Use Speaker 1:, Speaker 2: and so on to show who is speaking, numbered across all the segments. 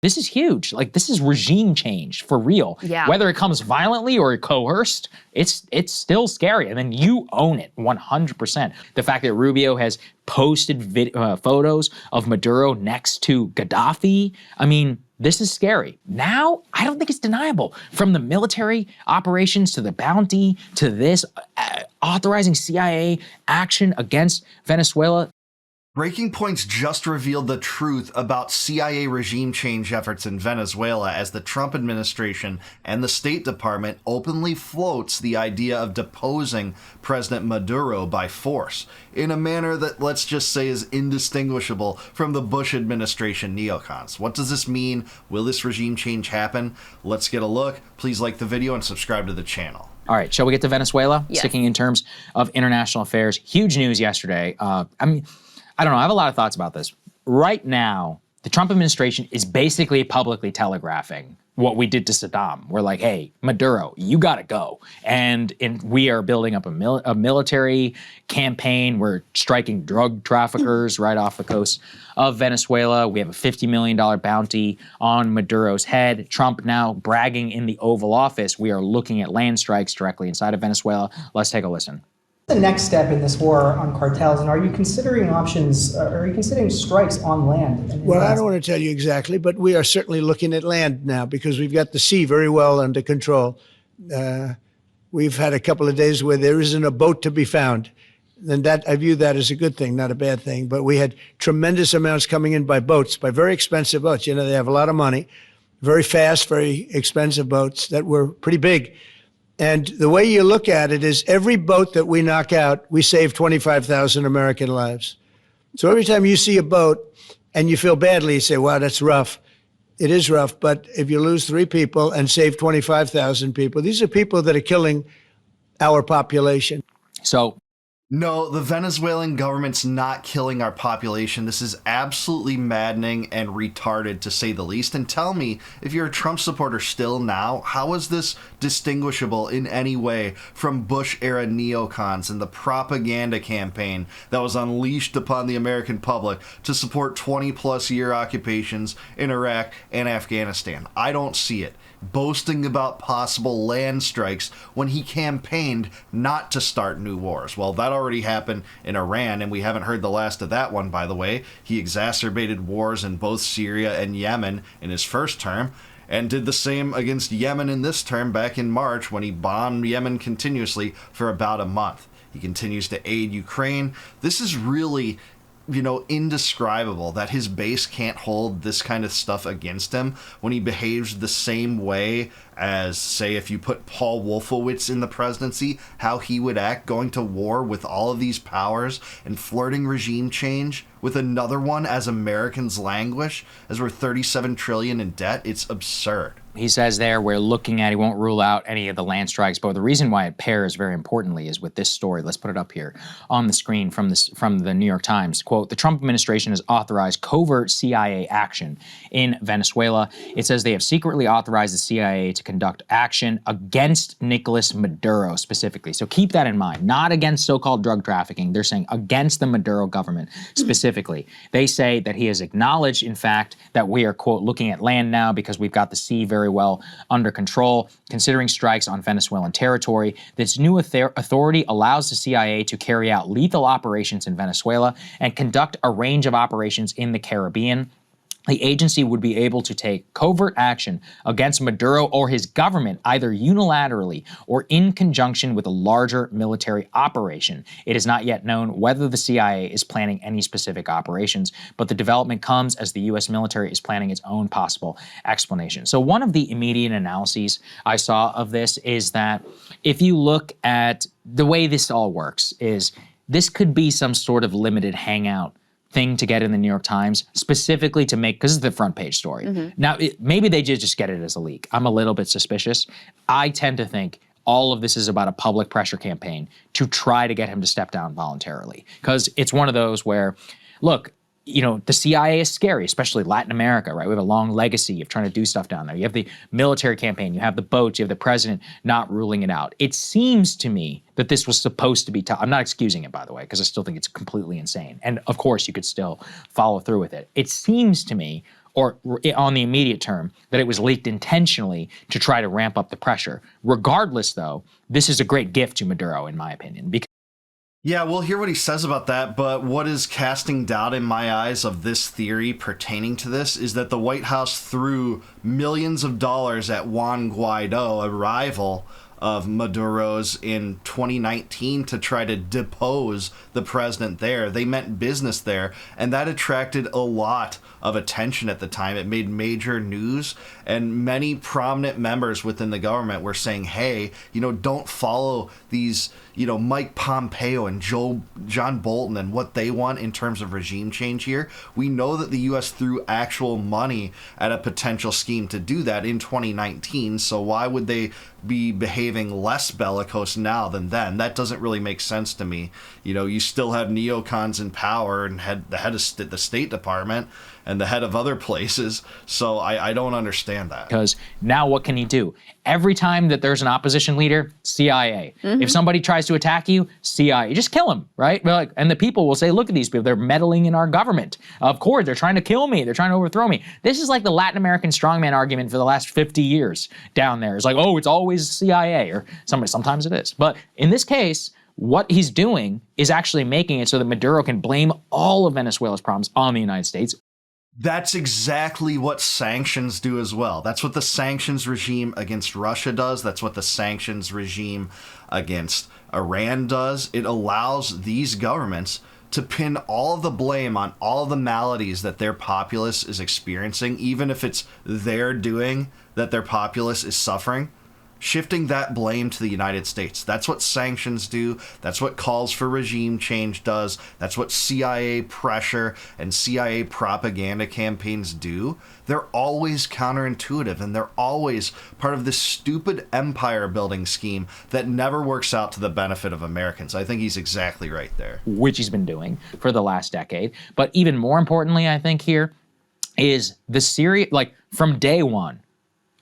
Speaker 1: this is huge. Like, this is regime change for real.
Speaker 2: Yeah.
Speaker 1: Whether it comes violently or coerced, it's still scary. And then you own it 100%. The fact that Rubio has posted photos of Maduro next to Gaddafi, I mean, this is scary. Now, I don't think it's deniable. From the military operations to the bounty to this authorizing CIA action against Venezuela.
Speaker 3: Breaking Point's just revealed the truth about CIA regime change efforts in Venezuela as the Trump administration and the State Department openly floats the idea of deposing President Maduro by force in a manner that, let's just say, is indistinguishable from the Bush administration neocons. What does this mean? Will this regime change happen? Let's get a look. Please like the video and subscribe to the channel.
Speaker 1: All right, shall we get to Venezuela?
Speaker 2: Yes.
Speaker 1: Sticking in terms of international affairs, huge news yesterday. I don't know, I have a lot of thoughts about this. Right now, the Trump administration is basically publicly telegraphing what we did to Saddam. We're like, hey, Maduro, you gotta go. And we are building up a military campaign. We're striking drug traffickers right off the coast of Venezuela. We have a $50 million bounty on Maduro's head. Trump now bragging in the Oval Office. We are looking at land strikes directly inside of Venezuela. Let's take a listen.
Speaker 4: The next step in this war on cartels, and are you considering options, are you considering strikes on land?
Speaker 5: Well, I don't want to tell you exactly, but we are certainly looking at land now because we've got the sea very well under control. We've had a couple of days where there isn't a boat to be found. And that, I view that as a good thing, not a bad thing. But we had tremendous amounts coming in by boats, by very expensive boats. You know, they have a lot of money, very fast, very expensive boats that were pretty big. And the way you look at it is every boat that we knock out, we save 25,000 American lives. So every time you see a boat and you feel badly, you say, wow, that's rough. It is rough, but if you lose 3 people and save 25,000 people, these are people that are killing our population.
Speaker 1: So
Speaker 3: No, the Venezuelan government's not killing our population. This is absolutely maddening and retarded, to say the least. And tell me, if you're a Trump supporter still now, how is this distinguishable in any way from Bush-era neocons and the propaganda campaign that was unleashed upon the American public to support 20-plus-year occupations in Iraq and Afghanistan? I don't see it. Boasting about possible land strikes when he campaigned not to start new wars. Well, that already happened in Iran, and we haven't heard the last of that one, by the way. He exacerbated wars in both Syria and Yemen in his first term, and did the same against Yemen in this term back in March when he bombed Yemen continuously for about a month. He continues to aid Ukraine. This is really, indescribable that his base can't hold this kind of stuff against him when he behaves the same way as, say, if you put Paul Wolfowitz in the presidency, how he would act going to war with all of these powers and flirting regime change with another one as Americans languish, as we're $37 trillion in debt. It's absurd.
Speaker 1: he says there, we're looking at, he won't rule out any of the land strikes, but the reason why it pairs very importantly is with this story. Let's put it up here on the screen from the New York Times. Quote, the Trump administration has authorized covert CIA action in Venezuela. It says they have secretly authorized the CIA to conduct action against Nicolas Maduro specifically. So keep that in mind, not against so-called drug trafficking. They're saying against the Maduro government specifically. They say that he has acknowledged, in fact, that we are, quote, looking at land now because we've got the sea very well under control, considering strikes on Venezuelan territory. This new authority allows the CIA to carry out lethal operations in Venezuela and conduct a range of operations in the Caribbean. The agency would be able to take covert action against Maduro or his government, either unilaterally or in conjunction with a larger military operation. It is not yet known whether the CIA is planning any specific operations, but the development comes as the U.S. military is planning its own possible explanation. So one of the immediate analyses I saw of this is that if you look at the way this all works, is this could be some sort of limited hangout thing to get in the New York Times, specifically to make, because it's the front page story. Now, maybe they just get it as a leak. I'm a little bit suspicious. I tend to think all of this is about a public pressure campaign to try to get him to step down voluntarily. Because it's one of those where, look, you know, the CIA is scary, especially Latin America, right? We have a long legacy of trying to do stuff down there. You have the military campaign, you have the boats, you have the president not ruling it out. It seems to me that this was supposed to be tough. I'm not excusing it, by the way, because I still think it's completely insane. And of course, you could still follow through with it. It seems to me or on the immediate term, that it was leaked intentionally to try to ramp up the pressure. Regardless, though, this is a great gift to Maduro, in my opinion, because
Speaker 3: Yeah, we'll hear what he says about that, but what is casting doubt in my eyes of this theory pertaining to this is that the White House threw millions of dollars at Juan Guaido, a rival of Maduro's, in 2019 to try to depose the president there. They meant business there, and that attracted a lot of attention at the time. It made major news, and many prominent members within the government were saying, hey, don't follow these, Mike Pompeo and John Bolton and what they want in terms of regime change here. We know that the U.S. threw actual money at a potential scheme to do that in 2019, so why would they be behaving less bellicose now than then? That doesn't really make sense to me. You still have neocons in power and the head of the State Department and the head of other places, so I don't understand that.
Speaker 1: Because now what can he do? Every time that there's an opposition leader, CIA. If somebody tries to attack you, CIA. Just kill him, right? And the people will say, look at these people, they're meddling in our government. Of course, they're trying to kill me, they're trying to overthrow me. This is like the Latin American strongman argument for the last 50 years down there. It's like, oh, it's always CIA, or sometimes it is. But in this case, what he's doing is actually making it so that Maduro can blame all of Venezuela's problems on the United States.
Speaker 3: That's exactly what sanctions do as well. That's what the sanctions regime against Russia does. That's what the sanctions regime against Iran does. It allows these governments to pin all of the blame on all of the maladies that their populace is experiencing, even if it's their doing that their populace is suffering. Shifting that blame to the United States. That's what sanctions do. That's what calls for regime change does. That's what CIA pressure and CIA propaganda campaigns do. They're always counterintuitive, and they're always part of this stupid empire building scheme that never works out to the benefit of Americans. I think he's exactly right there.
Speaker 1: Which he's been doing for the last decade. But even more importantly, I think here is the Syria, from day one,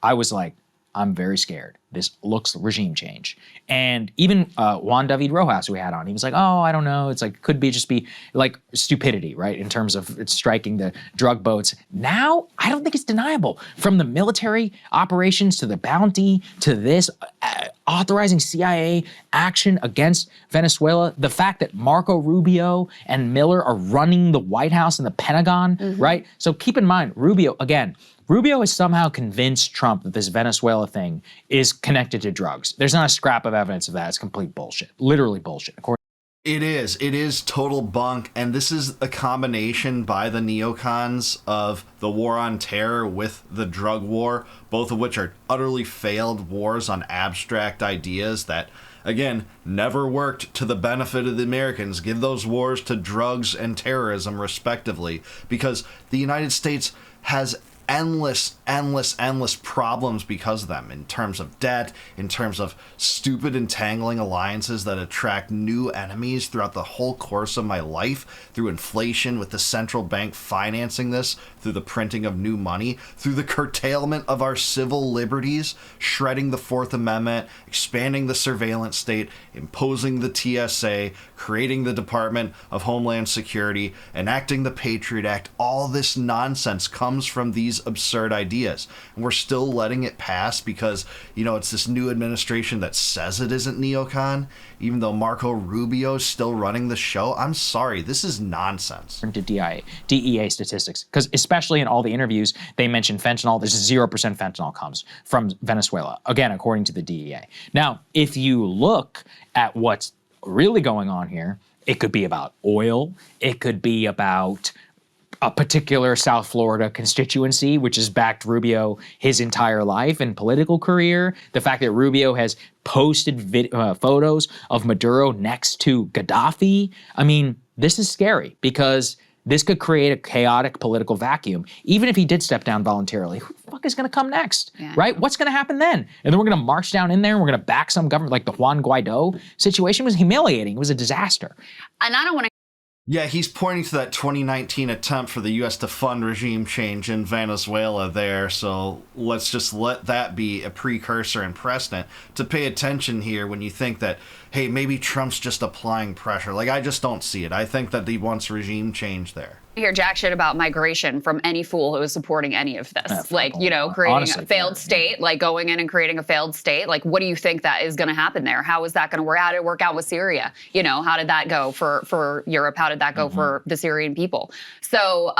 Speaker 1: I was like, I'm very scared. This looks regime change. And even Juan David Rojas, who we had on, he was like, oh, I don't know. It's like, could be just be like stupidity, right? In terms of it's striking the drug boats. Now, I don't think it's deniable. From the military operations to the bounty to this authorizing CIA action against Venezuela, the fact that Marco Rubio and Miller are running the White House and the Pentagon, right? So keep in mind, Rubio has somehow convinced Trump that this Venezuela thing is connected to drugs. There's not a scrap of evidence of that. It's complete bullshit. Literally bullshit.
Speaker 3: It is total bunk, and this is a combination by the neocons of the war on terror with the drug war, both of which are utterly failed wars on abstract ideas that, again, never worked to the benefit of the Americans. Give those wars to drugs and terrorism, respectively, because the United States has endless problems because of them, in terms of debt, in terms of stupid entangling alliances that attract new enemies throughout the whole course of my life, through inflation with the central bank financing this, through the printing of new money, through the curtailment of our civil liberties, shredding the Fourth Amendment, expanding the surveillance state, imposing the TSA, creating the Department of Homeland Security, enacting the Patriot Act. All this nonsense comes from these absurd ideas, and we're still letting it pass because it's this new administration that says it isn't neocon, even though Marco Rubio is still running the show. I'm sorry, this is nonsense.
Speaker 1: To DEA statistics, because especially in all the interviews they mention fentanyl. There's 0% fentanyl comes from Venezuela, again according to the DEA. Now, if you look at what's really going on here, it could be about oil, it could be about a particular South Florida constituency, which has backed Rubio his entire life and political career. The fact that Rubio has posted photos of Maduro next to Gaddafi. I mean, this is scary because this could create a chaotic political vacuum. Even if he did step down voluntarily, who the fuck is going to come next, right? What's going to happen then? And then we're going to march down in there and we're going to back some government. Like the Juan Guaido situation was humiliating. It was a disaster.
Speaker 2: And I don't want to.
Speaker 3: Yeah, he's pointing to that 2019 attempt for the U.S. to fund regime change in Venezuela there, so let's just let that be a precursor and precedent to pay attention here when you think that, hey, maybe Trump's just applying pressure. I just don't see it. I think that he wants regime change there.
Speaker 2: Hear jack shit about migration from any fool who is supporting any of this. Like, you know, creating
Speaker 1: Honestly,
Speaker 2: a failed state, like going in and creating a failed state. Like, what do you think that is going to happen there? How is that going to work? How did it work out with Syria? You know, how did that go for Europe? How did that go for the Syrian people? So,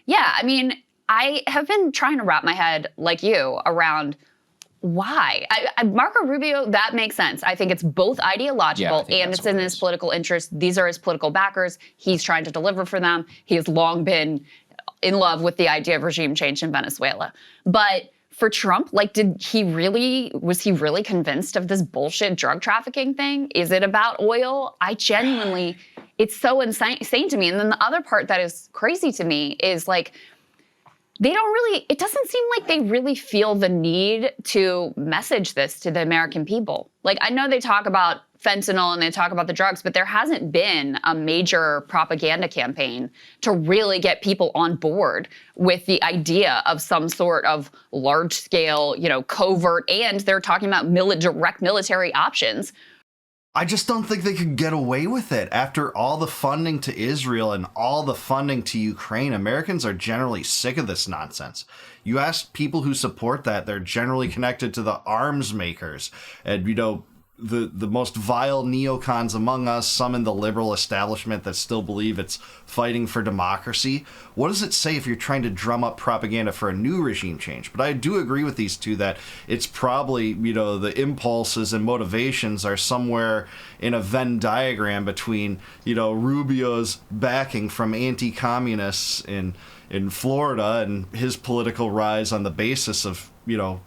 Speaker 2: yeah, I mean, I have been trying to wrap my head, like you, around why. Marco Rubio, that makes sense. I think it's both ideological and it's in his political interest. These are his political backers. He's trying to deliver for them. He has long been in love with the idea of regime change in Venezuela. But for Trump, like, was he really convinced of this bullshit drug trafficking thing? Is it about oil? It's so insane to me. And then the other part that is crazy to me is, like, it doesn't seem like they really feel the need to message this to the American people. Like, I know they talk about fentanyl and they talk about the drugs, but there hasn't been a major propaganda campaign to really get people on board with the idea of some sort of large scale, you know, covert, and they're talking about direct military options.
Speaker 3: I just don't think they could get away with it. After all the funding to Israel and all the funding to Ukraine, Americans are generally sick of this nonsense. You ask people who support that, they're generally connected to the arms makers. And, you know, the most vile neocons among us, some in the liberal establishment that still believe it's fighting for democracy. What does it say if you're trying to drum up propaganda for a new regime change? But I do agree with these two that it's probably, you know, the impulses and motivations are somewhere in a Venn diagram between, you know, Rubio's backing from anti-communists in Florida and his political rise on the basis of, you know,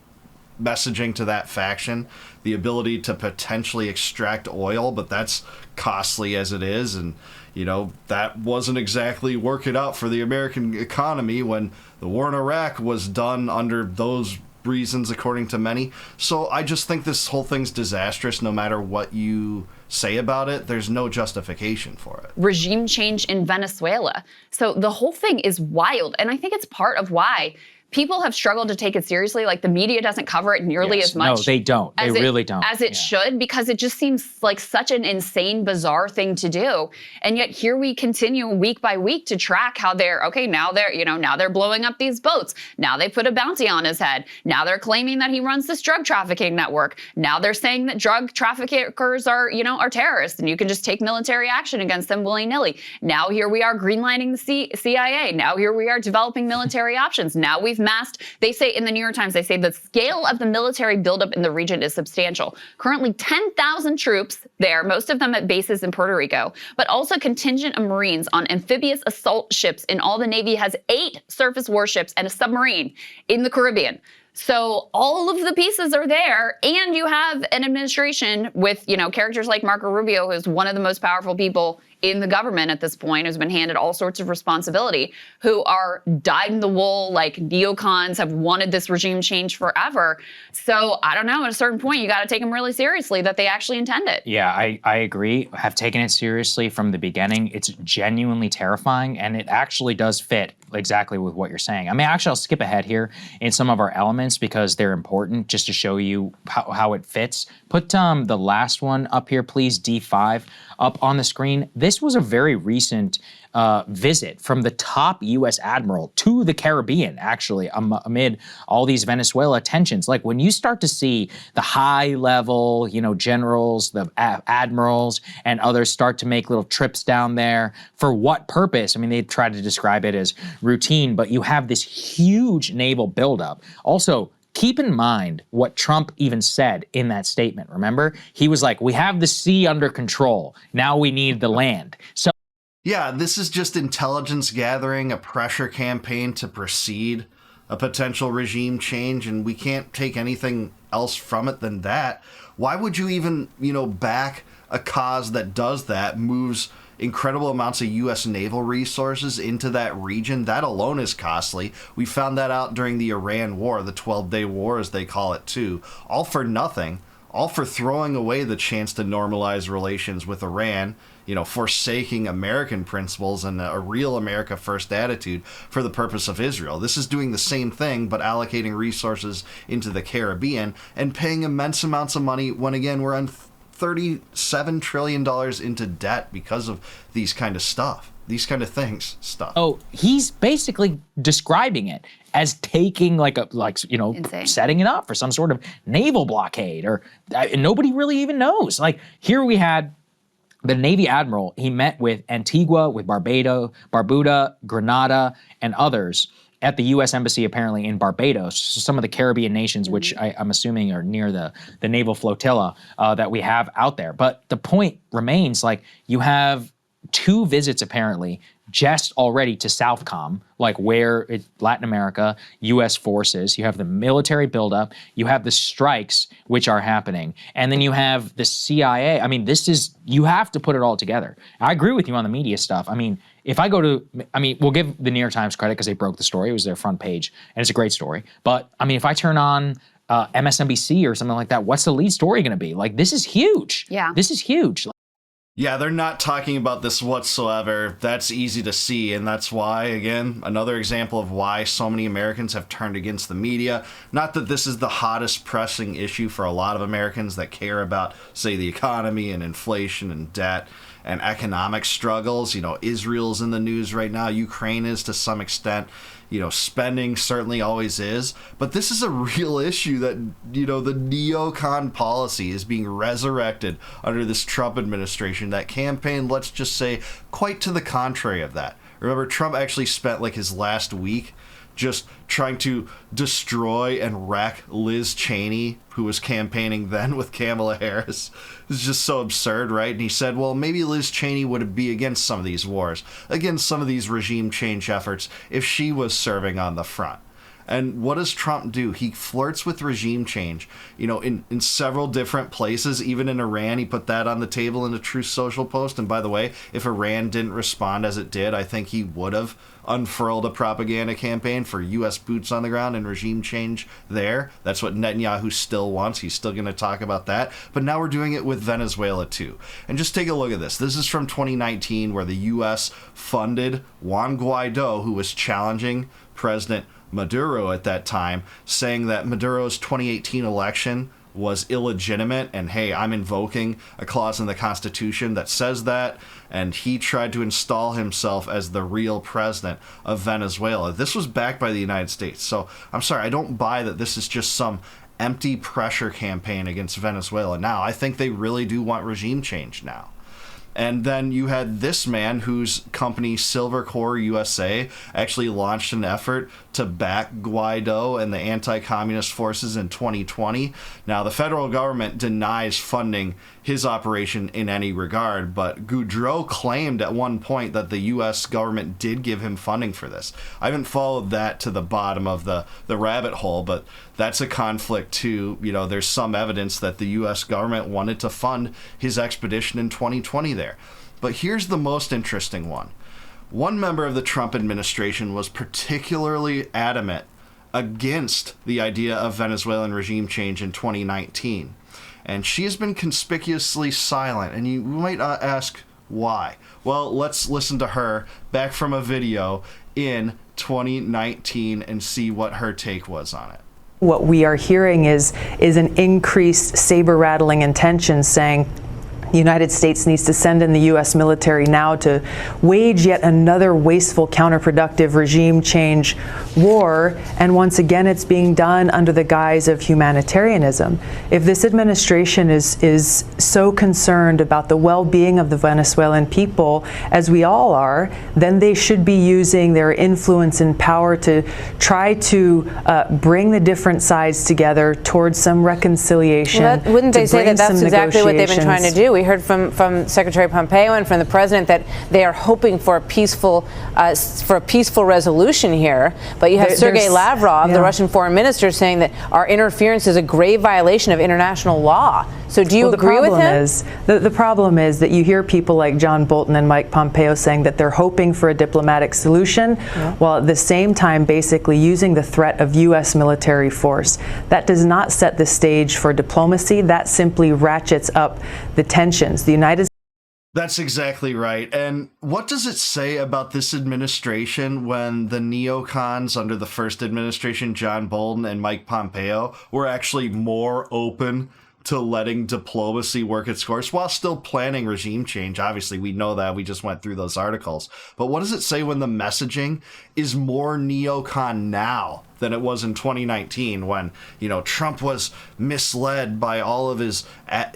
Speaker 3: messaging to that faction, the ability to potentially extract oil, but that's costly as it is. And, you know, that wasn't exactly working out for the American economy when the war in Iraq was done under those reasons, according to many. So I just think this whole thing's disastrous no matter what you say about it. There's no justification for it.
Speaker 2: Regime change in Venezuela. So the whole thing is wild. And I think it's part of why people have struggled to take it seriously. Like, the media doesn't cover it nearly as much.
Speaker 1: No, they don't. They really don't.
Speaker 2: As it should, because it just seems like such an insane, bizarre thing to do. And yet here we continue week by week to track how now they're blowing up these boats. Now they put a bounty on his head. Now they're claiming that he runs this drug trafficking network. Now they're saying that drug traffickers are terrorists and you can just take military action against them willy-nilly. Now here we are greenlighting the CIA. Now here we are developing military options. Now we've massed, they say in the New York Times, they say the scale of the military buildup in the region is substantial. Currently 10,000 troops there, most of them at bases in Puerto Rico, but also contingent of Marines on amphibious assault ships. In all, the Navy has 8 surface warships and a submarine in the Caribbean. So all of the pieces are there, and you have an administration with, you know, characters like Marco Rubio, who's one of the most powerful people in the government at this point, who's been handed all sorts of responsibility, who are dyed-in-the-wool, like neocons, have wanted this regime change forever. So I don't know, at a certain point, you got to take them really seriously that they actually intend it.
Speaker 1: Yeah, I agree. Have taken it seriously from the beginning. It's genuinely terrifying, and it actually does fit exactly with what you're saying. I mean, actually, I'll skip ahead here in some of our elements because they're important just to show you how it fits. Put the last one up here, please, D5, up on the screen. This was a very recent visit from the top U.S. Admiral to the Caribbean, actually, amid all these Venezuela tensions. Like, when you start to see the high-level, you know, generals, the admirals, and others start to make little trips down there, for what purpose? I mean, they try to describe it as routine, but you have this huge naval buildup. Also, keep in mind what Trump even said in that statement. Remember? He was like, we have the sea under control. Now we need the land. So
Speaker 3: yeah, this is just intelligence gathering, a pressure campaign to precede a potential regime change, and we can't take anything else from it than that. Why would you even, you know, back a cause that does that, moves incredible amounts of U.S. naval resources into that region? That alone is costly. We found that out during the Iran war, the 12-day war, as they call it, too. All for nothing. All for throwing away the chance to normalize relations with Iran, you know, forsaking American principles and a real America First attitude for the purpose of Israel. This is doing the same thing, but allocating resources into the Caribbean and paying immense amounts of money when, again, we're on $37 trillion into debt because of these kind of stuff. these kind of things stuff.
Speaker 1: Oh, he's basically describing it as taking
Speaker 2: Insane.
Speaker 1: setting it up for some sort of naval blockade, or nobody really even knows. Like, here we had the Navy Admiral. He met with Antigua, with Barbuda, Grenada, and others at the U.S. Embassy, apparently in Barbados, some of the Caribbean nations, which I'm assuming are near the naval flotilla that we have out there. But the point remains, like, you have 2 visits apparently just already to Southcom, like Latin America, U.S. forces. You have the military buildup. You have the strikes, which are happening. And then you have the CIA. I mean, you have to put it all together. I agree with you on the media stuff. I mean, we'll give the New York Times credit because they broke the story. It was their front page, and it's a great story. But, I mean, if I turn on MSNBC or something like that, what's the lead story going to be? Like, this is huge.
Speaker 2: Yeah.
Speaker 1: This is huge.
Speaker 3: Yeah, they're not talking about this whatsoever. That's easy to see, and that's why, again, another example of why so many Americans have turned against the media. Not that this is the hottest pressing issue for a lot of Americans that care about, say, the economy and inflation and debt and economic struggles. Israel's in the news right now. Ukraine is to some extent. Spending certainly always is. But this is a real issue that, the neocon policy is being resurrected under this Trump administration. That campaign, let's just say, quite to the contrary of that. Remember, Trump actually spent his last week just trying to destroy and wreck Liz Cheney, who was campaigning then with Kamala Harris. It's just so absurd, right? And he said, well, maybe Liz Cheney would be against some of these wars, against some of these regime change efforts, if she was serving on the front. And what does Trump do? He flirts with regime change, in several different places. Even in Iran, he put that on the table in a Truth Social post. And by the way, if Iran didn't respond as it did, I think he would have unfurled a propaganda campaign for U.S. boots on the ground and regime change there. That's what Netanyahu still wants. He's still going to talk about that. But now we're doing it with Venezuela, too. And just take a look at this. This is from 2019, where the U.S. funded Juan Guaido, who was challenging President Maduro at that time, saying that Maduro's 2018 election was illegitimate, and hey, I'm invoking a clause in the Constitution that says that, and he tried to install himself as the real president of Venezuela. This was backed by the United States. So I'm sorry, I don't buy that this is just some empty pressure campaign against Venezuela now. I think they really do want regime change now. And then you had this man whose company, Silver Core USA, actually launched an effort to back Guaido and the anti-communist forces in 2020. Now, the federal government denies funding his operation in any regard, but Goudreau claimed at one point that the U.S. government did give him funding for this. I haven't followed that to the bottom of the rabbit hole, but that's a conflict too. There's some evidence that the U.S. government wanted to fund his expedition in 2020 there. But here's the most interesting one. One member of the Trump administration was particularly adamant against the idea of Venezuelan regime change in 2019. And she has been conspicuously silent, and you might ask why. Well, let's listen to her back from a video in 2019 and see what her take was on it.
Speaker 6: What we are hearing is an increased saber-rattling intention saying the United States needs to send in the U.S. military now to wage yet another wasteful, counterproductive regime change war, and once again it's being done under the guise of humanitarianism. If this administration is so concerned about the well-being of the Venezuelan people, as we all are, then they should be using their influence and power to try to bring the different sides together towards some reconciliation.
Speaker 7: Well, wouldn't they say that that's exactly what they've been trying to do? We heard from Secretary Pompeo and from the president that they are hoping for a peaceful resolution here. But you have Sergei Lavrov, the Russian foreign minister, saying that our interference is a grave violation of international law. So do you agree with him?
Speaker 6: The problem is that you hear people like John Bolton and Mike Pompeo saying that they're hoping for a diplomatic solution, while at the same time basically using the threat of U.S. military force. That does not set the stage for diplomacy. That simply ratchets up the tensions.
Speaker 3: That's exactly right. And what does it say about this administration when the neocons under the first administration, John Bolton and Mike Pompeo, were actually more open to letting diplomacy work its course while still planning regime change. Obviously, we know that. We just went through those articles. But what does it say when the messaging is more neocon now than it was in 2019 when, Trump was misled by all of his,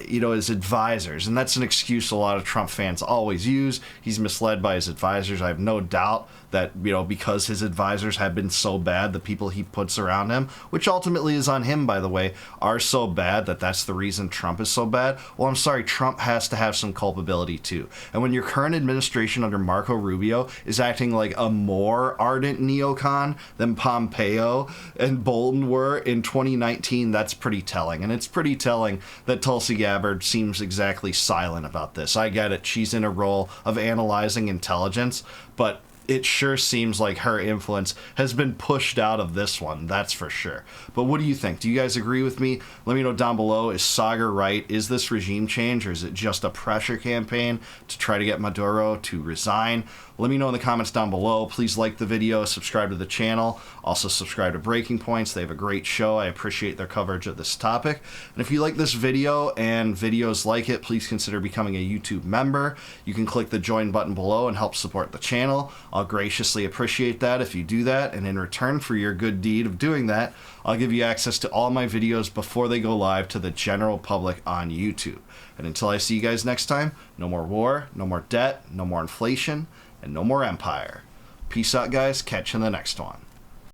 Speaker 3: his advisors? And that's an excuse a lot of Trump fans always use. He's misled by his advisors. I have no doubt that, because his advisors have been so bad, the people he puts around him, which ultimately is on him, by the way, are so bad that that's the reason Trump is so bad. Well, I'm sorry, Trump has to have some culpability too. And when your current administration under Marco Rubio is acting like a more ardent neocon than Pompeo and Bolton were in 2019, that's pretty telling. And it's pretty telling that Tulsi Gabbard seems exactly silent about this. I get it. She's in a role of analyzing intelligence, but it sure seems like her influence has been pushed out of this one, that's for sure. But what do you think? Do you guys agree with me? Let me know down below. Is Sagar right? Is this regime change, or is it just a pressure campaign to try to get Maduro to resign? Let me know in the comments down below. Please like the video, subscribe to the channel. Also subscribe to Breaking Points. They have a great show. I appreciate their coverage of this topic. And if you like this video and videos like it, please consider becoming a YouTube member. You can click the join button below and help support the channel. I'll graciously appreciate that if you do that. And in return for your good deed of doing that, I'll give you access to all my videos before they go live to the general public on YouTube. And until I see you guys next time, no more war, no more debt, no more inflation, and no more empire. Peace out, guys. Catch you in the next one.